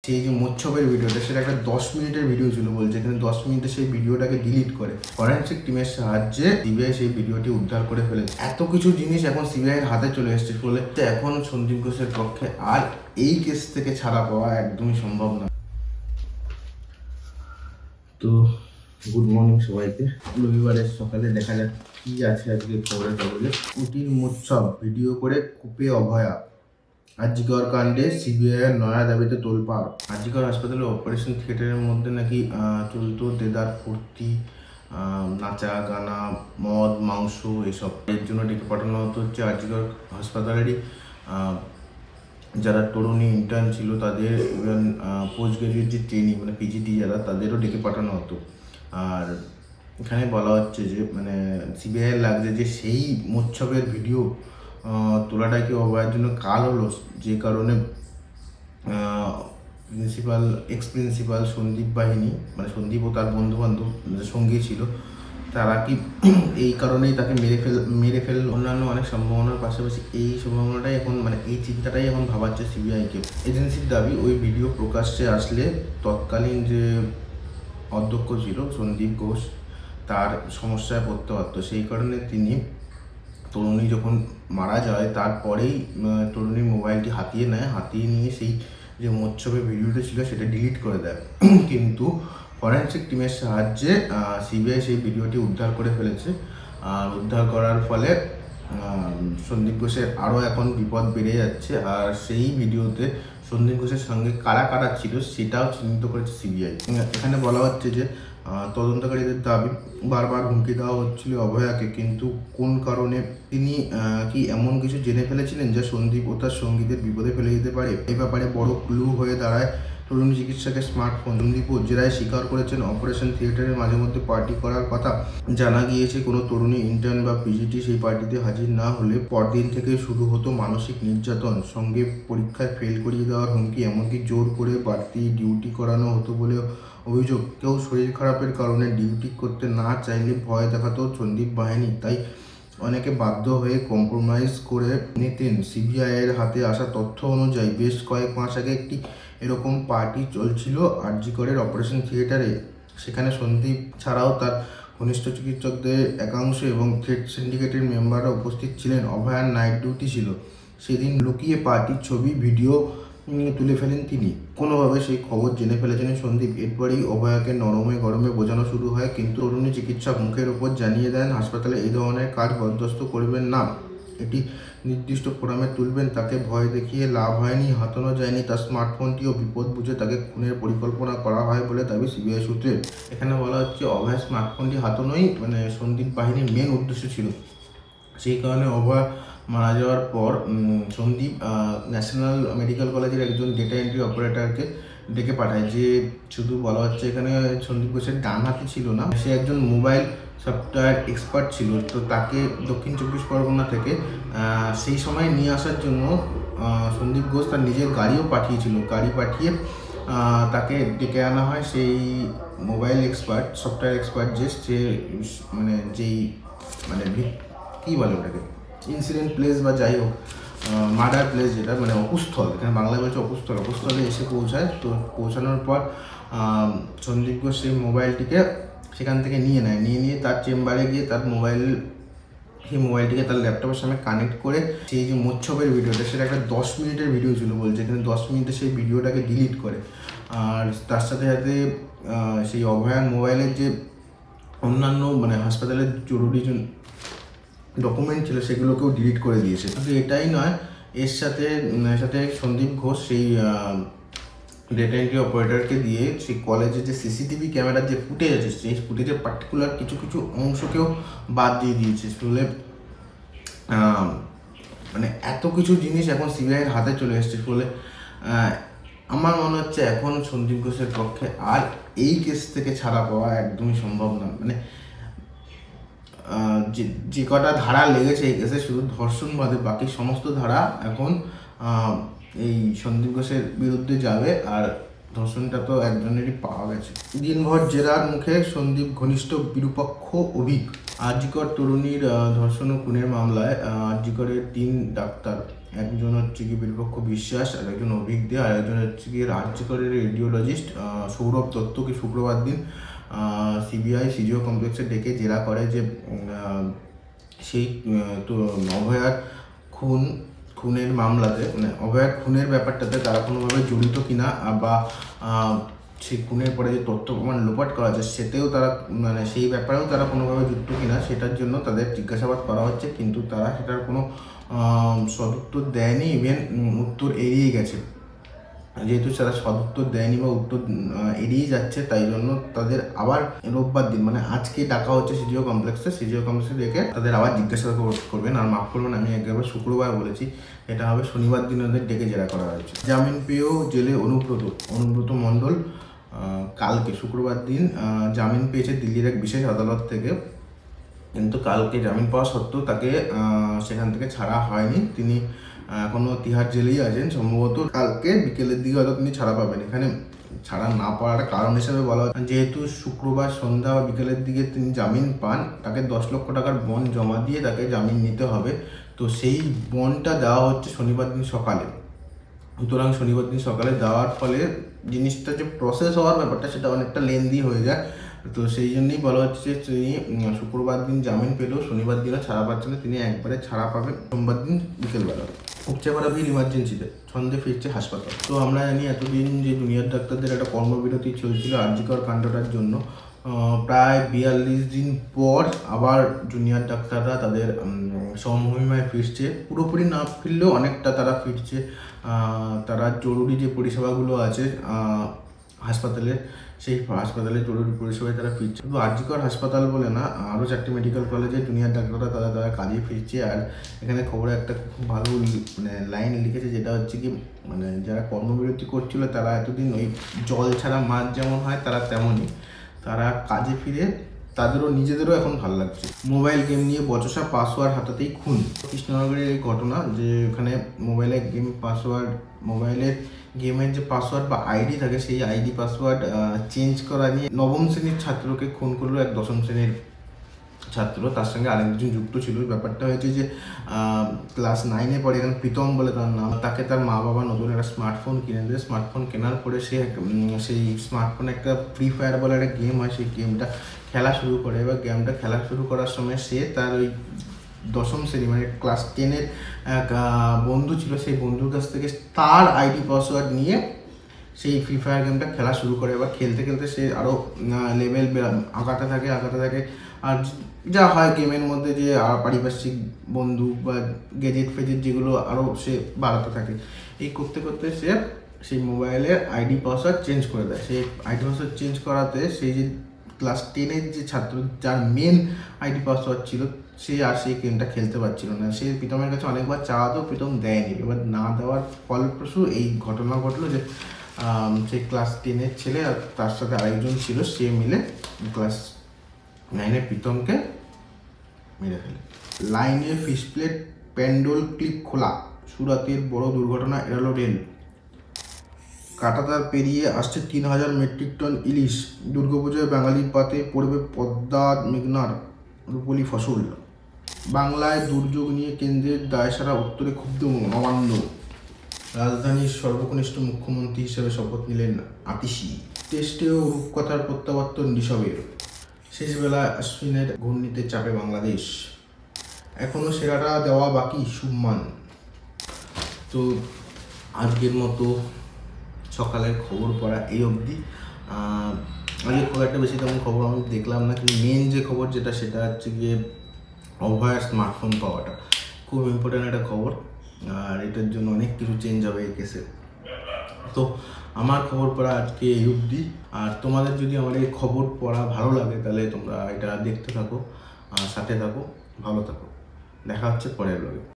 সেই যে মোচ্ছবের ভিডিওটা, সেটা একটা 10 মিনিটের ভিডিও ছিল বলছে, এখানে 10 মিনিটে সেই ভিডিওটাকে ডিলিট করে ফরেন্সিক টিমের সাহায্যে সিবিআই সেই ভিডিওটি উদ্ধার করে ফেলেছে। এত কিছু জিনিস এখন সিবিআইয়ের হাতে চলে এসেছে বলে এখন সন্দীপ ঘোষের পক্ষে আর এই কেস থেকে ছাড়া পাওয়া একদমই সম্ভব না। তো গুড মর্নিং সবাইকে। রবিবারের সকালে দেখা যাক কি আছে আজকে খবরের কাগজে। কুটির মোচ্ছব ভিডিও করে কুপে অভয়া। আরজিকর কাণ্ডে সিবিআইয়ের নয়া দাবিতে তোলপাড়। আরজিকর হাসপাতালের অপারেশন থিয়েটারের মধ্যে নাকি চলতো দেদার ফুর্তি, নাচা গানা, মদ মাংস এসব। এর জন্য ডেকে পাঠানো হচ্ছে আরজিকর হাসপাতালেরই যারা তরুণী ইন্টার্ন ছিল তাদের, ইভেন পোস্ট গ্রাজুয়েট যে ট্রেনিং মানে পিজিটি যারা, তাদেরও ডেকে পাঠানো হতো। আর এখানে বলা হচ্ছে যে মানে সিবিআইয়ের লাগছে যে সেই মোচ্ছবের ভিডিও তোলাটাকে অভয়ের জন্য কাল হলো, যে কারণে এক্স প্রিন্সিপাল সন্দীপ বাহিনী মানে সন্দীপ ও তার বন্ধুবান্ধব সঙ্গী ছিল, তারা কি এই কারণেই তাকে মেরে ফেল অন্যান্য অনেক সম্ভাবনার পাশাপাশি এই সম্ভাবনাটাই এখন মানে এই চিন্তাটাই এখন ভাবাচ্ছে সিবিআইকে। এজেন্সির দাবি ওই ভিডিও প্রকাশ্যে আসলে তৎকালীন যে অধ্যক্ষ ছিল সন্দীপ ঘোষ তার সমস্যায় পড়তে পারতো। সেই কারণে তিনি তরুণী যখন মারা যায় তারপরেই তরুণীর মোবাইলটি হাতিয়ে নেয়, হাতিয়ে নিয়ে সেই যে মোচ্ছবের ভিডিওটা ছিল সেটা ডিলিট করে দেয়। কিন্তু ফরেন্সিক টিমের সাহায্যে সিবিআই সেই ভিডিওটি উদ্ধার করে ফেলেছে। আর উদ্ধার করার ফলে সন্দীপ ঘোষের আরও এখন বিপদ বেড়ে যাচ্ছে। আর সেই ভিডিওতে সন্দীপ ঘোষের সঙ্গে কারা কারা ছিল সেটাও চিহ্নিত করেছে সিবিআই। এখানে বলা হচ্ছে যে তদন্তকারীদের দাবি বারবার হুমকি দেওয়া হচ্ছিল অভয়াকে, কিন্তু কোন কারণে তিনি কি এমন কিছু জেনে ফেলেছিলেন যা সন্দীপ ও তার সঙ্গীদের বিপদে ফেলে দিতে পারে। এই ব্যাপারে বড় ক্লু হয়ে দাঁড়ায় তরুণী চিকিৎসকের স্মার্টফোন। সন্দীপ জেরায় স্বীকার করেছেন অপারেশন থিয়েটারের মাঝে মধ্যে পার্টি করার কথা। জানা গিয়েছে কোনো তরুণী ইন্টার্ন বা পিজিটি সেই পার্টিতে হাজির না হলে পরদিন থেকে শুরু হতো মানসিক নির্যাতন, সঙ্গে পরীক্ষায় ফেল করিয়ে দেওয়ার হুমকি, এমনকি জোর করে বাড়তি ডিউটি করানো হতো বলে অভিযোগ। কেউ শরীর খারাপের কারণে ডিউটি করতে না চাইলে ভয় দেখাতো সন্দীপ বাহিনী, তাই অনেকে বাধ্য হয়ে কম্প্রোমাইজ করে নিতেন। সিবিআইয়ের হাতে আসা তথ্য অনুযায়ী বেশ কয়েক মাস আগে একটি এরকম পার্টি চলছিল আরজিকরের অপারেশন থিয়েটারে। সেখানে সন্দীপ ছাড়াও তার ঘনিষ্ঠ চিকিৎসকদের একাংশ এবং থ্রেড সিন্ডিকেটের মেম্বাররা উপস্থিত ছিলেন। অভয়ার নাইট ডিউটি ছিল সেদিন। লুকিয়ে পার্টির ছবি ভিডিও তুলে ফেলেন তিনি। কোনোভাবে সেই খবর জেনে ফেলেছেন সন্দীপ। এরপরেই অভয়াকে নরমে গরমে বোঝানো শুরু হয়, কিন্তু তরুণী চিকিৎসক মুখের ওপর জানিয়ে দেন হাসপাতালে এই ধরনের কাজ বরদাস্ত করবেন না, এটি নির্দিষ্ট ফোরামে তুলবেন। তাকে ভয় দেখিয়ে লাভ হয়নি, হাতানো যায়নি। তার স্মার্টফোনটিও বিপদ বুঝে তাকে খুনের পরিকল্পনা করা হয় বলে দাবি সিবিআই সূত্রে। এখানে বলা হচ্ছে অভয়ের স্মার্টফোনটি হাতানোই মানে সন্দীপ বাহিনীর মেন উদ্দেশ্য ছিল। সেই কারণে অভয় মারা যাওয়ার পর সন্দীপ ন্যাশনাল মেডিকেল কলেজের একজন ডেটা এন্ট্রি অপারেটরকে ডেকে পাঠায়, যে শুধু বলা হচ্ছে এখানে সন্দীপ ঘোষের ডান হাতে ছিল না, সে একজন মোবাইল সফটওয়্যার এক্সপার্ট ছিল। তো তাকে দক্ষিণ 24 পরগনা থেকে সেই সময় নিয়ে আসার জন্য সন্দীপ ঘোষ তার নিজের গাড়িও পাঠিয়েছিল। গাড়ি পাঠিয়ে তাকে ডেকে আনা হয়। সেই মোবাইল এক্সপার্ট সফটওয়্যার এক্সপার্ট সে মানে যেই মানে কী বলে ওটাকে ইনসিডেন্ট প্লেস বা যাই হোক মার্ডার প্লেস যেটা মানে অপুস্থল, এখানে বাংলায় বলছে অপুস্থলে এসে পৌঁছায়। তো পৌঁছানোর পর সন্দীপ ঘোষ সেই মোবাইলটিকে সেখান থেকে নিয়ে নেয়। নিয়ে তার চেম্বারে গিয়ে তার সেই মোবাইলটিকে তার ল্যাপটপের সামনে কানেক্ট করে সেই যে মোচ্ছবের ভিডিওটা, সেটা একটা 10 মিনিটের ভিডিও ছিল বলছে, এখানে 10 মিনিটে সেই ভিডিওটাকে ডিলিট করে। আর তার সাথে সাথে সেই অভয়ার মোবাইলের যে অন্যান্য মানে হাসপাতালের জরুরি ডকুমেন্ট ছিল সেগুলোকেও ডিলিট করে দিয়েছে। কিন্তু এটাই নয়, এর সাথে সন্দীপ ঘোষ সেই ডেটা এন্ট্রি অপারেটরকে দিয়ে সেই কলেজের যে সিসিটিভি ক্যামেরার যে ফুটেজ আছে সেই ফুটেজের পার্টিকুলার কিছু কিছু অংশকেও বাদ দিয়ে দিয়েছে। ফলে মানে এত কিছু জিনিস এখন সিবিআইয়ের হাতে চলে এসেছে। ফলে আমার মনে হচ্ছে এখন সন্দীপ ঘোষের পক্ষে আর এই কেস থেকে ছাড়া পাওয়া একদমই সম্ভব না। মানে যে কটা ধারা লেগেছে এই কেসে, শুধু ধর্ষণ বাদে বাকি সমস্ত ধারা এখন এই সন্দীপ ঘোষের বিরুদ্ধে যাবে। আর ধর্ষণটা তো একজনেরই পাওয়া গেছে। দিনভর জেরার মুখে সন্দীপ ঘনিষ্ঠ বিরূপক্ষ অভিক। আরজিকর তরুণীর ধর্ষণ ও খুনের মামলায় আরজিকরের 3 ডাক্তার একজন হচ্ছে কি বীরপক্ষ বিশ্বাস, আর একজন অভিজ্ঞ, আর একজন হচ্ছে কি রাজ্যকরের রেডিওলজিস্ট সৌরভ দত্তকে শুক্রবার দিন সিবিআই সিজিও কমপ্লেক্সে ডেকে জেরা করে যে সেই তো অভয়ার খুনের মামলাতে, মানে অভয়ার খুনের ব্যাপারটাতে তারা কোনোভাবে জড়িত কিনা, বা সেই খুনের পরে যে তথ্য প্রমাণ লোপাট করা যায় সেতেও তারা, মানে সেই ব্যাপারেও তারা কোনোভাবে যুক্ত কিনা সেটার জন্য তাদের জিজ্ঞাসাবাদ করা হচ্ছে। কিন্তু তারা সেটার কোনো সদুত্তর দেয়নি, ইভেন উত্তর এড়িয়ে গেছে। যেহেতু তারা সদুত্তর দেয়নি বা উত্তর এড়িয়ে যাচ্ছে, তাই জন্য তাদের আবার রোববার দিন, মানে আজকে ডাকা হচ্ছে সিজিও কমপ্লেক্সে ডেকে তাদের আবার জিজ্ঞাসাবাদ করবেন। আর মাফ করবেন, আমি একবার শুক্রবার বলেছি, এটা হবে শনিবার দিন ওদের ডেকে জেরা করা হয়েছে। জামিন পেয়েও জেলে অনুব্রত মণ্ডল কালকে শুক্রবার দিন জামিন পেয়েছে দিল্লির এক বিশেষ আদালত থেকে। কিন্তু কালকে জামিন পাওয়া সত্ত্বেও তাকে সেখান থেকে ছাড়া হয়নি। তিনি এখনও তিহার জেলেই আছেন। সম্ভবত কালকে বিকেলের দিকে হয়তো তিনি ছাড়া পাবেন। এখানে ছাড়া না পাওয়ার কারণ হিসেবে বলা হয়, যেহেতু শুক্রবার সন্ধ্যা বা বিকেলের দিকে তিনি জামিন পান, তাকে 10 লক্ষ টাকার বন্ড জমা দিয়ে তাকে জামিন নিতে হবে। তো সেই বন্ডটা দেওয়া হচ্ছে শনিবার দিন সকালে। সুতরাং শনিবার দিন সকালে দেওয়ার ফলে জিনিসটা যে প্রসেস হওয়ার ব্যাপারটা সেটা অনেকটা লেন্দি হয়ে যায়। তো সেই জন্যই বলা হচ্ছে যে তিনি শুক্রবার দিন জামিন পেলেও শনিবার দিনও ছাড়া পাচ্ছেন না, তিনি একবারে ছাড়া পাবেন সোমবার দিন বিকেলবেলা। উপচে পড়া ভিড় ইমার্জেন্সিতে, ছন্দে ফিরছে হাসপাতাল। তো আমরা জানি এতদিন যে জুনিয়র ডাক্তারদের একটা কর্মবিরতি চলছিল আরজিকর কাণ্ডটার জন্য, প্রায় 42 দিন পর আবার জুনিয়র ডাক্তাররা তাদের সমমহিমায় ফিরছে। পুরোপুরি না ফিরলেও অনেকটা তারা ফিরছে। তারা জরুরি যে পরিষেবাগুলো আছে হাসপাতালের, সেই হাসপাতালের জরুরি পরিষেবায় তারা ফিরছে। শুধু আরজিকর হাসপাতাল বলে না, আরও 4টি মেডিকেল কলেজে জুনিয়র ডাক্তাররা তারা কাজে ফিরছে। আর এখানে খবরে একটা খুব ভালো মানে লাইন লিখেছে, যেটা হচ্ছে কি, মানে যারা কর্মবিরতি করছিল তারা এতদিন ওই জল ছাড়া মাছ যেমন হয় তারা তেমনই, তারা কাজে ফিরে তাদেরও নিজেদেরও এখন ভালো লাগছে। মোবাইল গেম নিয়ে বচসা, পাসওয়ার্ড হাতাতেই খুন। কৃষ্ণনগরের এই ঘটনা, যে ওখানে মোবাইলের গেমের যে পাসওয়ার্ড বা আইডি থাকে, সেই আইডি পাসওয়ার্ড চেঞ্জ করা নিয়ে 9ম শ্রেণীর ছাত্রকে খুন করলো এক 10ম শ্রেণীর ছাত্র। তার সঙ্গে আরেকজন যুক্ত ছিল। ব্যাপারটা হয়েছে যে ক্লাস 9-এ পড়ে, এখানে প্রীতম বলে তার নাম। তাকে তার মা বাবা নতুন একটা স্মার্টফোন কিনে দেয়। স্মার্টফোন কেনার পরে সে সেই স্মার্টফোনে একটা ফ্রি ফায়ার বলে একটা গেম হয়, সেই গেমটা খেলা শুরু করে। এবার গেমটা খেলা শুরু করার সময় সে তার ওই 10ম শ্রেণী মানে ক্লাস 10-এর এক বন্ধু ছিল, সেই বন্ধুর কাছ থেকে তার আইডি পাসওয়ার্ড নিয়ে সেই ফ্রি ফায়ার গেমটা খেলা শুরু করে। এবার খেলতে খেলতে সে আরও লেভেল আঁকাতে থাকে। আর যা হয় গেমের মধ্যে, যে পারিপার্শ্বিক বন্দুক বা গেজেট ফেজেট যেগুলো আরও সে বাড়াতে থাকে। এই করতে করতে সে সেই মোবাইলের আইডি পাসওয়ার্ড চেঞ্জ করে দেয়। সেই আইডি পাসওয়ার্ড চেঞ্জ করাতে সেই যে ক্লাস 10-এর যে ছাত্র, যার মেন আইডি পাসওয়ার্ড ছিল, সে আর সেই গেমটা খেলতে পারছিল না। সে প্রীতমের কাছে অনেকবার চাওয়াতেও প্রীতম দেয়নি। এবার না দেওয়ার ফলপ্রসূ এই ঘটনা ঘটলো যে সেই ক্লাস 10-এর ছেলে আর তার সাথে আরেকজন ছিল, সে মিলে ক্লাস 9-এর প্রীতমকে মেরে ফেলে। লাইনে ফিশ প্লেট প্যান্ডোল ক্লিপ খোলা, সুরাতের বড় দুর্ঘটনা এড়ালো রেল। কাঁটাতার পেরিয়ে আসছে 3000 মেট্রিক টন ইলিশ। দুর্গাপুজোয় বাঙালির পাতে পড়বে পদ্মা মেঘনার রূপলি ফসল। বাংলায় দুর্যোগ নিয়ে কেন্দ্রের দায়সারা, উত্তরে ক্ষুব্ধ নবান্ন। রাজধানীর সর্বকনিষ্ঠ মুখ্যমন্ত্রী হিসেবে শপথ নিলেন আতিশি। টেস্টেও রূপকথার প্রত্যাবর্তন ঋষভের। শেষবেলা অশ্বিনের ঘূর্ণিতে চাপে বাংলাদেশ। এখনও সেরাটা দেওয়া বাকি শুভমান। তো আজকের মতো সকালের খবর পড়া এই অবধি। আজকে খুব একটা বেশি তেমন খবর আমি দেখলাম না, কিন্তু মেন যে খবর সেটা হচ্ছে গিয়ে অভয়ার স্মার্টফোন পাওয়াটা খুব ইম্পর্টেন্ট একটা খবর। আর এটার জন্য অনেক কিছু চেঞ্জ হবে এই কেসে। তো আমার খবর পড়া আজকে এই অবধি। আর তোমাদের যদি আমার এই খবর পড়া ভালো লাগে তাহলে তোমরা এটা দেখতে থাকো, সাথে থাকো, ভালো থাকো। দেখা হচ্ছে পরের ব্লগে।